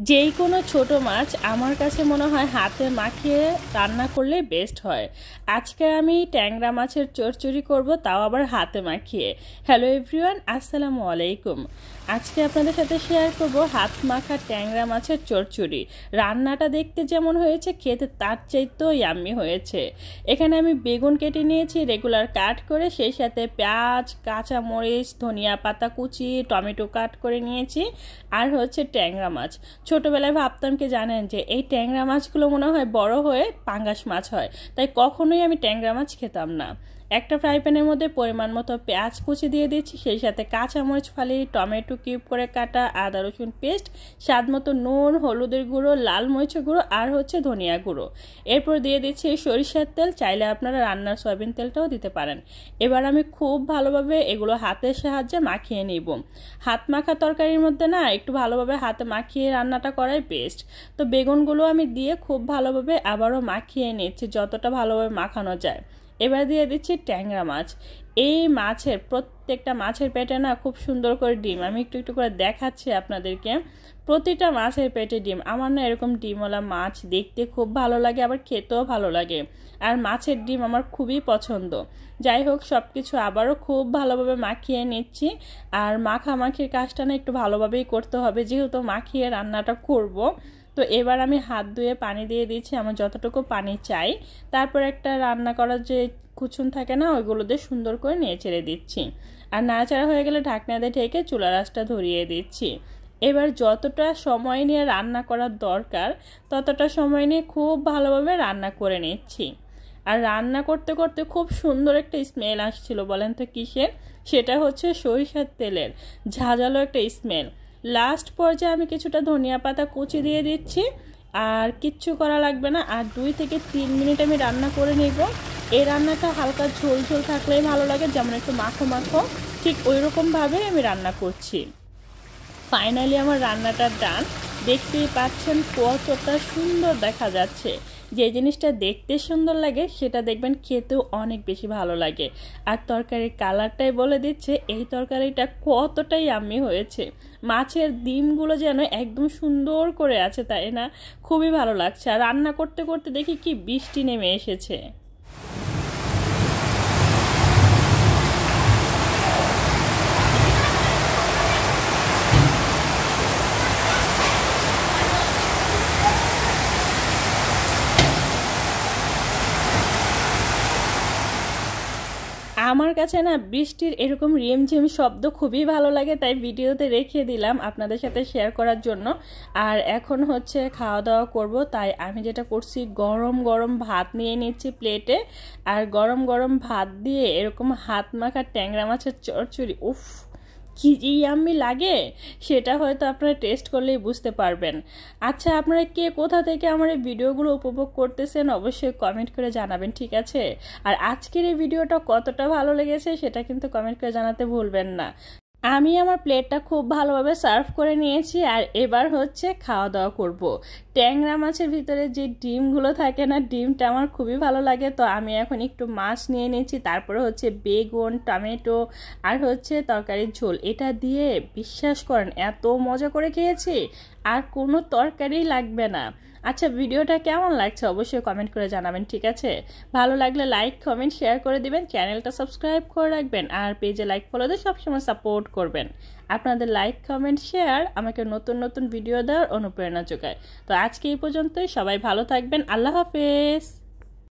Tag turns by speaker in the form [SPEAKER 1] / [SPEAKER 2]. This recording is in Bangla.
[SPEAKER 1] যেই কোনো ছোট মাছ আমার কাছে মনে হয় হাতে মাখিয়ে রান্না করলে বেস্ট হয়। আজকে আমি ট্যাংরা মাছের চচ্চড়ি করব, তাও আবার হাতে মাখিয়ে। হ্যালো এভরিওয়ান, আসসালামু আলাইকুম। আজকে আপনাদের সাথে শেয়ার করব হাত মাখা ট্যাংরা মাছের চচ্চড়ি। রান্নাটা দেখতে যেমন হয়েছে, খেতে তার চাইতেও ইয়াম্মি হয়েছে। এখানে আমি বেগুন কেটে নিয়েছি রেগুলার কাট করে, সেই সাথে পেঁয়াজ, কাঁচামরিচ, ধনিয়া পাতা কুচি, টমেটো কাট করে নিয়েছি, আর হচ্ছে ট্যাংরা মাছ। ছোটবেলায় ভাবতাম কি জানেন, যে এই ট্যাংরা মাছগুলো মনে হয় বড় হয়ে পাঙ্গাস মাছ হয়, তাই কখনোই আমি ট্যাংরা মাছ খেতাম না। একটা ফ্রাই প্যানের মধ্যে পরিমাণ মতো পেঁয়াজ কুচি দিয়ে দিচ্ছি, সেই সাথে কাঁচামরিচ ফালি, টমেটো কিউব করে কাটা, আদা রসুন পেস্ট, স্বাদ মতো নুন, হলুদের গুঁড়ো, লাল মরিচের গুঁড়ো, আর হচ্ছে ধনিয়া গুঁড়ো। এরপর দিয়ে দিচ্ছি সরিষার তেল, চাইলে আপনারা রান্নার সয়াবিন তেলটাও দিতে পারেন। এবার আমি খুব ভালোভাবে এগুলো হাতের সাহায্যে মাখিয়ে নিব। হাত মাখা তরকারির মধ্যে না একটু ভালোভাবে হাতে মাখিয়ে রান্নাটা করাই বেস্ট। তো বেগুনগুলো আমি দিয়ে খুব ভালোভাবে আবারও মাখিয়ে নিচ্ছি, যতটা ভালোভাবে মাখানো যায়। এবার দিয়ে দিচ্ছি ট্যাংরা মাছ। এই মাছের প্রত্যেকটা মাছের পেটে না খুব সুন্দর করে ডিম, আমি একটু একটু করে দেখাচ্ছি আপনাদেরকে। প্রতিটা মাছের পেটে ডিম। আমার না এরকম ডিমওয়ালা মাছ দেখতে খুব ভালো লাগে, আবার খেতেও ভালো লাগে। আর মাছের ডিম আমার খুবই পছন্দ। যাই হোক, সব কিছু আবারও খুব ভালোভাবে মাখিয়ে নিচ্ছি। আর মাখামাখির কাজটা না একটু ভালোভাবেই করতে হবে, যেহেতু মাখিয়ে রান্নাটা করব। তো এবার আমি হাত ধুয়ে পানি দিয়ে দিচ্ছি আমার যতটুকু পানি চাই। তারপর একটা রান্না করার যে কুচুন থাকে না, ওইগুলো দিয়ে সুন্দর করে নেড়ে দিচ্ছি। আর নাড়াচাড়া হয়ে গেলে ঢাকনা দিয়ে ঢেকে চুলার আঁচটা ধরিয়ে দিচ্ছি। এবার যতটা সময় নিয়ে রান্না করার দরকার, ততটা সময় নিয়ে খুব ভালোভাবে রান্না করে নিচ্ছি। আর রান্না করতে করতে খুব সুন্দর একটা স্মেল আসছিল, বলেন তো কিসের? সেটা হচ্ছে সরিষার তেলের ঝাঁঝালো একটা স্মেল। লাস্ট পর্যায়ে আমি কিছুটা ধনিয়া পাতা কুচি দিয়ে দিচ্ছি। আর কিচ্ছু করা লাগবে না, আর 2 থেকে 3 মিনিট আমি রান্না করে নিব। এই রান্নাটা হালকা ঝোল ঝোল থাকলেই ভালো লাগে, যেমন একটু মাখো মাখো, ঠিক ওই রকমভাবে আমি রান্না করছি। ফাইনালি আমার রান্নাটা ডান। দেখতেই পাচ্ছেন কতটা সুন্দর দেখা যাচ্ছে। যে জিনিসটা দেখতে সুন্দর লাগে, সেটা দেখবেন খেতেও অনেক বেশি ভালো লাগে। আর তরকারির কালারটাই বলে দিচ্ছে এই তরকারিটা কতটাই ইয়াম্মি হয়েছে। মাছের ডিমগুলো যেন একদম সুন্দর করে আছে, তাই না? খুবই ভালো লাগছে। আর রান্না করতে করতে দেখি কি বৃষ্টি নেমে এসেছে। আমার কাছে না বৃষ্টির এরকম রিমঝিম শব্দ খুবই ভালো লাগে, তাই ভিডিওতে রেখে দিলাম আপনাদের সাথে শেয়ার করার জন্য। আর এখন হচ্ছে খাওয়া দাওয়া করব, তাই আমি যেটা করছি, গরম গরম ভাত নিয়ে নিচ্ছি প্লেটে। আর গরম গরম ভাত দিয়ে এরকম হাত মাখা ট্যাংরা মাছের চচ্চড়ি, উফ কি যে ইয়াম্মি লাগে, সেটা হয়তো আপনারা টেস্ট করলেই বুঝতে পারবেন। আচ্ছা, আপনারা কে কোথা থেকে আমার এই ভিডিওগুলো উপভোগ করতেছেন অবশ্যই কমেন্ট করে জানাবেন, ঠিক আছে? আর আজকের এই ভিডিওটা কতটা ভালো লেগেছে সেটা কিন্তু কমেন্ট করে জানাতে ভুলবেন না। আমি আমার প্লেটটা খুব ভালোভাবে সার্ভ করে নিয়েছি, আর এবার হচ্ছে খাওয়া দাওয়া করব। ট্যাংরা মাছের ভিতরে যে ডিমগুলো থাকে না, ডিমটা আমার খুবই ভালো লাগে। তো আমি এখন একটু মাছ নিয়ে নিয়েছি, তারপরে হচ্ছে বেগুন, টমেটো, আর হচ্ছে তরকারির ঝোল। এটা দিয়ে বিশ্বাস করেন এত মজা করে খেয়েছি, আর কোনো তরকারি লাগবে না। আচ্ছা, ভিডিওটা কেমন লাগছে অবশ্যই কমেন্ট করে জানাবেন, ঠিক আছে? ভালো লাগলে লাইক কমেন্ট শেয়ার করে দিবেন, চ্যানেলটা সাবস্ক্রাইব করে রাখবেন, আর পেজে লাইক ফলো দিয়ে সবসময় সাপোর্ট করবেন। আপনাদের লাইক কমেন্ট শেয়ার আমাকে নতুন নতুন ভিডিও দেওয়ার অনুপ্রেরণা যোগায়। তো আজকে এই পর্যন্তই, সবাই ভালো থাকবেন। আল্লাহ হাফেজ।